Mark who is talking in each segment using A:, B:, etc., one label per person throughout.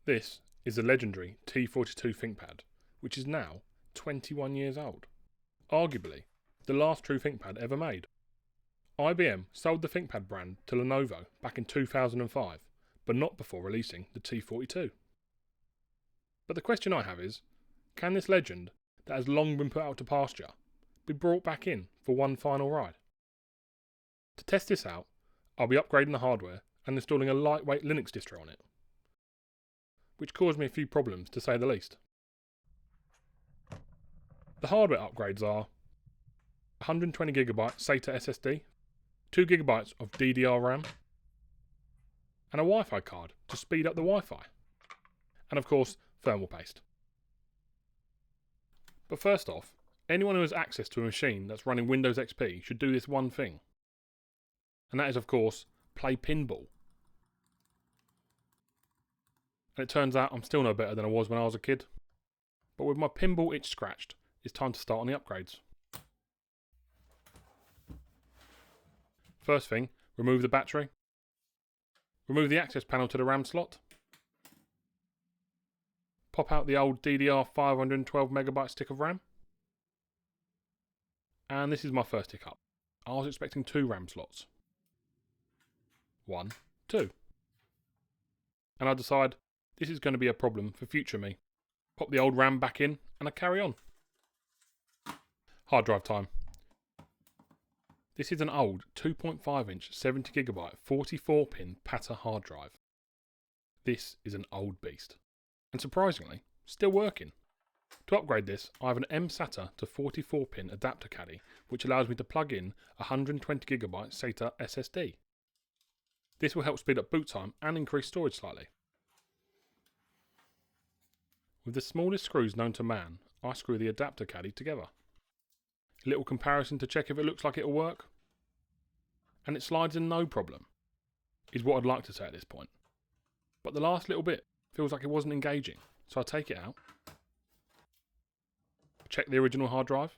A: This is the legendary T42 ThinkPad, which is now 21 years old. Arguably, the last true ThinkPad ever made. IBM sold the ThinkPad brand to Lenovo back in 2005, but not before releasing the T42. But the question I have is, can this legend, that has long been put out to pasture, be brought back in for one final ride? To test this out, I'll be upgrading the hardware and installing a lightweight Linux distro on it, which caused me a few problems to say the least. The hardware upgrades are 120GB SATA SSD, 2GB of DDR RAM, and a Wi-Fi card to speed up the Wi-Fi, and of course thermal paste. But first off, anyone who has access to a machine that's running Windows XP should do this one thing, and that is of course play pinball. And it turns out I'm still no better than I was when I was a kid, but with my pinball itch scratched, it's time to start on the upgrades. First thing, remove the battery, remove the access panel to the RAM slot, pop out the old DDR 512MB stick of RAM, and this is my first hiccup. I was expecting 2 RAM slots. 1, 2. And I decide this is going to be a problem for future me. Pop the old RAM back in and I carry on. Hard drive time. This is an old 2.5 inch 70GB 44-pin PATA hard drive. This is an old beast. And surprisingly, still working. To upgrade this, I have an mSATA to 44-pin adapter caddy, which allows me to plug in a 120GB SATA SSD. This will help speed up boot time and increase storage slightly. With the smallest screws known to man, I screw the adapter caddy together. A little comparison to check if it looks like it'll work. And it slides in no problem, is what I'd like to say at this point. But the last little bit feels like it wasn't engaging, so I take it out, check the original hard drive,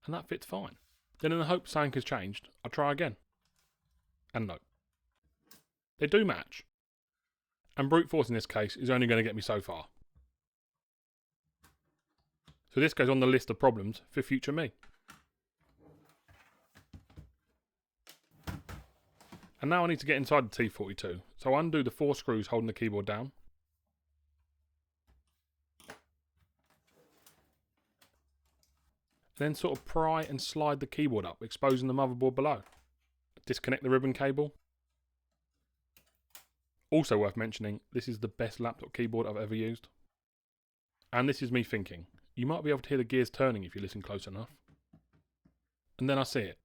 A: and that fits fine. Then in the hope something has changed, I try again. And no. They do match. And brute force in this case is only going to get me so far. So this goes on the list of problems for future me. And now I need to get inside the T42. So I undo the 4 screws holding the keyboard down. Then sort of pry and slide the keyboard up, exposing the motherboard below. Disconnect the ribbon cable. Also worth mentioning, this is the best laptop keyboard I've ever used. And this is me thinking, you might be able to hear the gears turning if you listen close enough. And then I see it.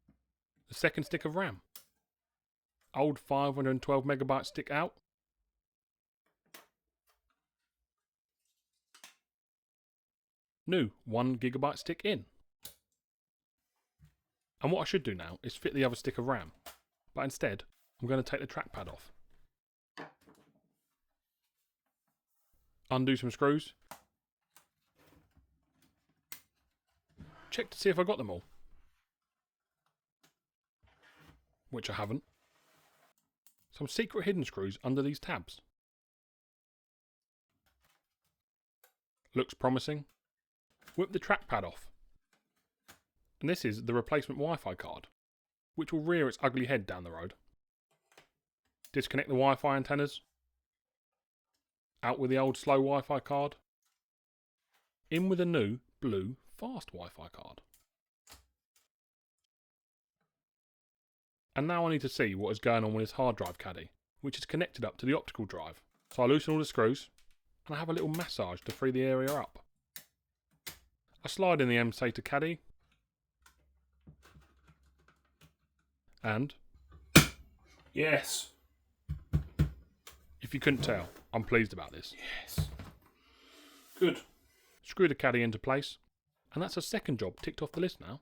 A: The second stick of RAM. Old 512MB stick out. New 1GB stick in. And what I should do now is fit the other stick of RAM. But instead, I'm going to take the trackpad off. Undo some screws. Check to see if I got them all. Which I haven't. Some secret hidden screws under these tabs. Looks promising. Whip the trackpad off. And this is the replacement Wi-Fi card, which will rear its ugly head down the road. Disconnect the Wi-Fi antennas. Out with the old slow Wi-Fi card. In with a new blue fast Wi-Fi card. And now I need to see what is going on with this hard drive caddy, which is connected up to the optical drive. So I loosen all the screws and I have a little massage to free the area up. I slide in the mSATA caddy and
B: Yes.
A: if you couldn't tell, I'm pleased about this.
B: Yes. Good.
A: Screw the caddy into place, and that's a second job ticked off the list now.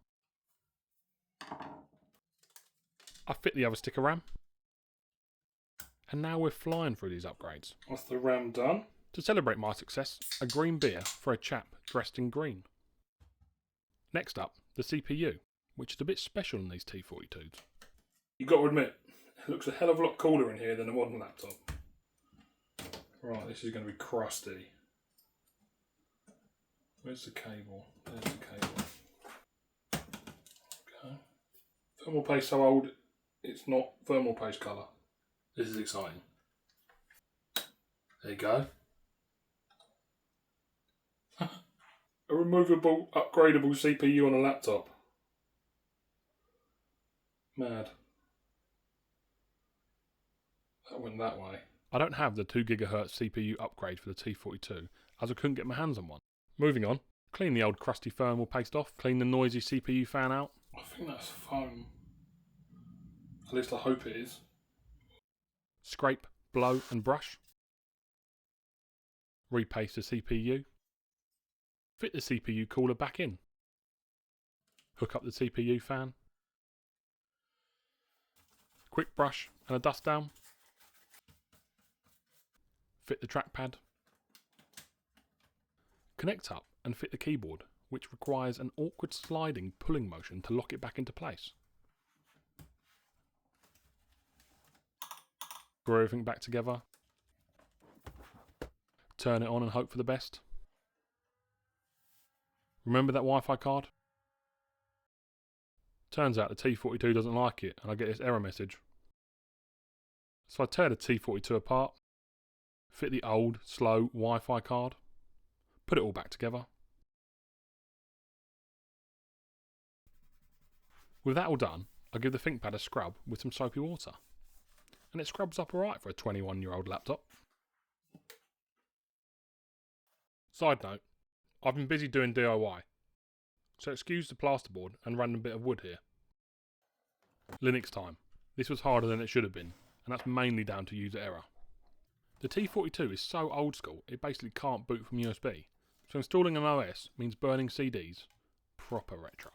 A: I fit the other stick of RAM, and now we're flying through these upgrades.
B: That's the RAM done.
A: To celebrate my success, a green beer for a chap dressed in green. Next up, the CPU, which is a bit special in these T42s.
B: You got to admit, it looks a hell of a lot cooler in here than a modern laptop. Right, this is going to be crusty. Where's the cable? There's the cable. Okay. Thermal paste so old, it's not thermal paste colour. This is exciting. There you go. A removable, upgradable CPU on a laptop. Mad. That went that way.
A: I don't have the 2 GHz CPU upgrade for the T42 as I couldn't get my hands on one. Moving on, clean the old crusty thermal paste off, clean the noisy CPU fan out.
B: I think that's foam. At least I hope it is.
A: Scrape, blow and brush. Repaste the CPU. Fit the CPU cooler back in. Hook up the CPU fan. Quick brush and a dust down. Fit the trackpad. Connect up and fit the keyboard, which requires an awkward sliding pulling motion to lock it back into place. Screw everything back together. Turn it on and hope for the best. Remember that Wi-Fi card? Turns out the T42 doesn't like it and I get this error message. So I tear the T42 apart, fit the old, slow Wi-Fi card, put it all back together. With that all done, I give the ThinkPad a scrub with some soapy water. And it scrubs up alright for a 21-year-old laptop. Side note, I've been busy doing DIY, so excuse the plasterboard and random bit of wood here. Linux time. This was harder than it should have been, and that's mainly down to user error. The T42 is so old school it basically can't boot from USB, so installing an OS means burning CDs. Proper retro.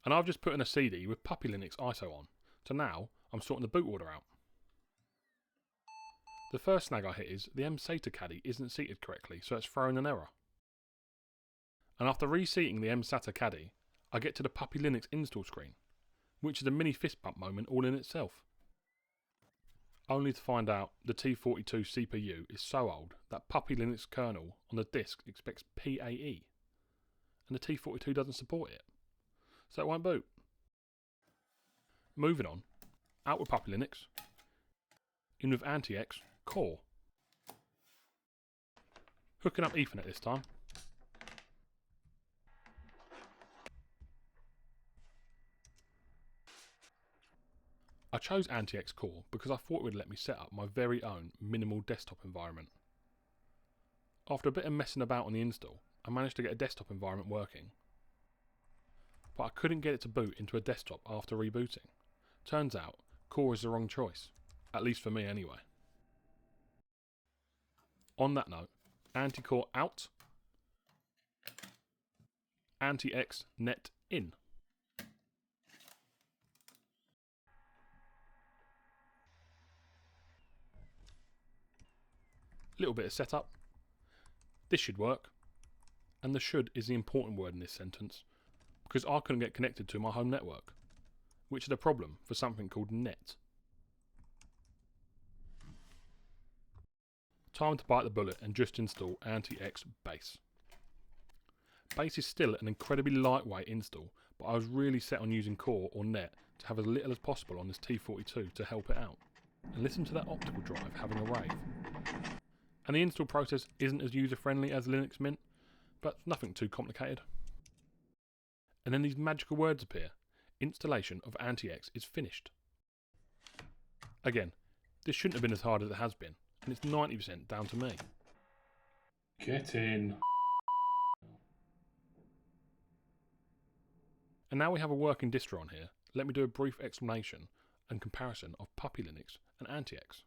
A: And I've just put in a CD with Puppy Linux ISO on, so now I'm sorting the boot order out. The first snag I hit is the mSATA caddy isn't seated correctly, so it's throwing an error. And after reseating the mSATA caddy, I get to the Puppy Linux install screen, which is a mini fist bump moment all in itself. Only to find out the T42 CPU is so old that Puppy Linux kernel on the disk expects PAE, and the T42 doesn't support it, so it won't boot. Moving on, out with Puppy Linux, in with antiX Core. Hooking up Ethernet this time. I chose antiX Core because I thought it would let me set up my very own minimal desktop environment. After a bit of messing about on the install, I managed to get a desktop environment working. But I couldn't get it to boot into a desktop after rebooting. Turns out, Core is the wrong choice. At least for me anyway. On that note, anti-core out, anti-X net in. Little bit of setup. This should work. And the should is the important word in this sentence, because I couldn't get connected to my home network, which is a problem for something called net. Time to bite the bullet and just install anti-X base. Base is still an incredibly lightweight install, but I was really set on using Core or net to have as little as possible on this T42 to help it out. And listen to that optical drive having a rave. And the install process isn't as user friendly as Linux Mint, but nothing too complicated. And then these magical words appear. Installation of anti-X is finished. Again, this shouldn't have been as hard as it has been, and it's 90% down to me.
B: Get in.
A: And now we have a working distro on here, let me do a brief explanation and comparison of Puppy Linux and antiX.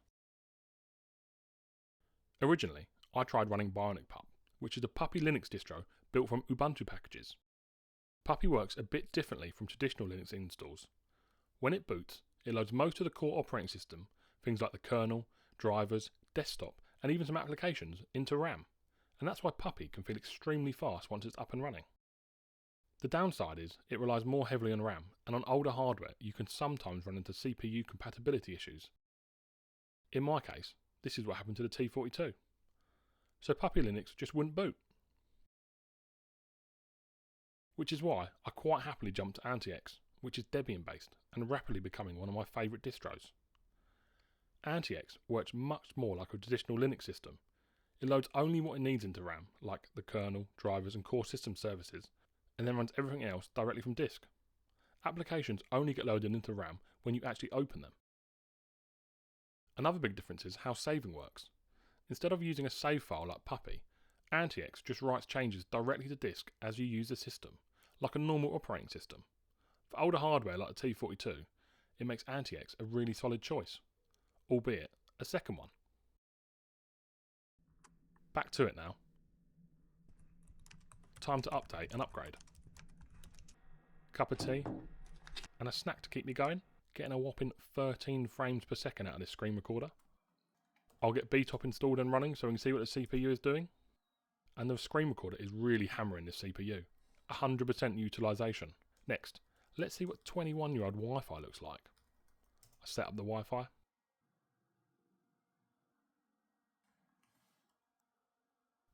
A: Originally, I tried running Bionic Pup, which is a Puppy Linux distro built from Ubuntu packages. Puppy works a bit differently from traditional Linux installs. When it boots, it loads most of the core operating system, things like the kernel, drivers, desktop, and even some applications, into RAM, and that's why Puppy can feel extremely fast once it's up and running. The downside is it relies more heavily on RAM, and on older hardware you can sometimes run into CPU compatibility issues. In my case, This is what happened to the T42. So Puppy Linux just wouldn't boot. Which is why I quite happily jumped to antiX, which is Debian based and rapidly becoming one of my favourite distros. antiX works much more like a traditional Linux system. It loads only what it needs into RAM, like the kernel, drivers and core system services, and then runs everything else directly from disk. Applications only get loaded into RAM when you actually open them. Another big difference is how saving works. Instead of using a save file like Puppy, antiX just writes changes directly to disk as you use the system, like a normal operating system. For older hardware like the T42, it makes antiX a really solid choice, albeit a second one. Back to it now. Time to update and upgrade. Cup of tea and a snack to keep me going, getting a whopping 13 frames per second out of this screen recorder. I'll get BTOP installed and running so we can see what the CPU is doing. And the screen recorder is really hammering this CPU. 100% utilisation. Next, let's see what 21-year-old Wi-Fi looks like. I set up the Wi-Fi.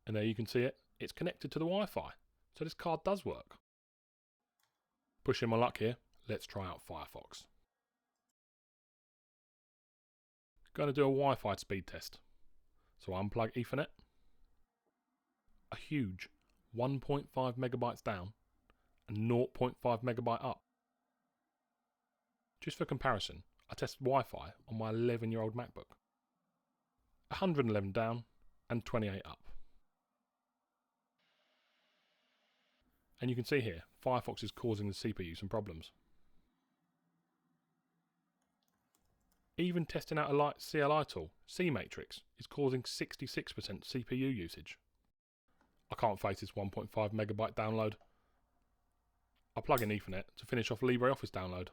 A: And there you can see it. It's connected to the Wi-Fi. So this card does work. Pushing my luck here, let's try out Firefox. Going to do a Wi-Fi speed test. So unplug Ethernet. A huge 1.5 megabytes down and 0.5 megabyte up. Just for comparison, I tested Wi-Fi on my 11-year-old MacBook. 111 down and 28 up. And you can see here, Firefox is causing the CPU some problems. Even testing out a light CLI tool, CMatrix, is causing 66% CPU usage. I can't face this 1.5 megabyte download. I'll plug in Ethernet to finish off LibreOffice download.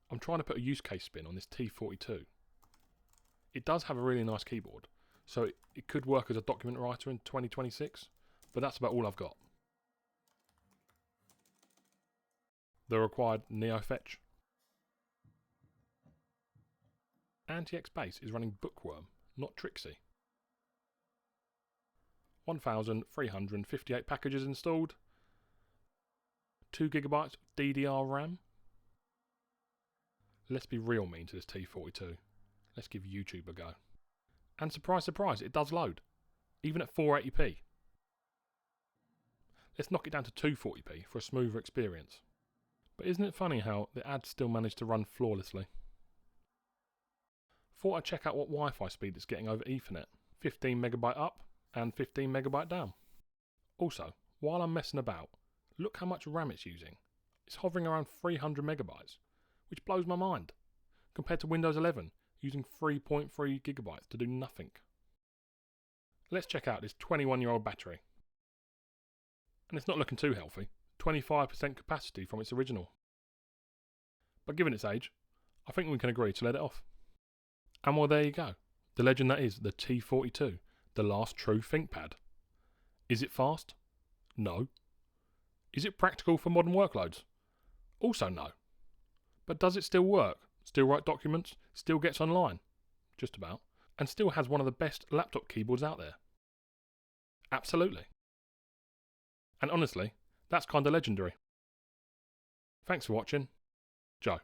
A: I'm trying to put a use case spin on this T42. It does have a really nice keyboard, so it could work as a document writer in 2026, but that's about all I've got. The required NeoFetch. antiX base is running Bookworm, not Trixie. 1,358 packages installed. 2 GB DDR RAM. Let's be real mean to this T42. Let's give YouTube a go. And surprise, surprise, it does load, even at 480p. Let's knock it down to 240p for a smoother experience. But isn't it funny how the ads still manage to run flawlessly? Thought I'd check out what Wi-Fi speed it's getting over Ethernet. 15 megabyte up and 15 megabyte down. Also, while I'm messing about, look how much RAM it's using. It's hovering around 300 megabytes, which blows my mind, compared to Windows 11 using 3.3 gigabytes to do nothing. Let's check out this 21-year-old battery. And it's not looking too healthy, 25% capacity from its original. But given its age, I think we can agree to let it off. And well, there you go, the legend that is the T42, the last true ThinkPad. Is it fast? No. Is it practical for modern workloads? Also no. But does it still work? Still write documents? Still gets online? Just about. And still has one of the best laptop keyboards out there? Absolutely. And honestly, that's kinda legendary. Thanks for watching. Joe.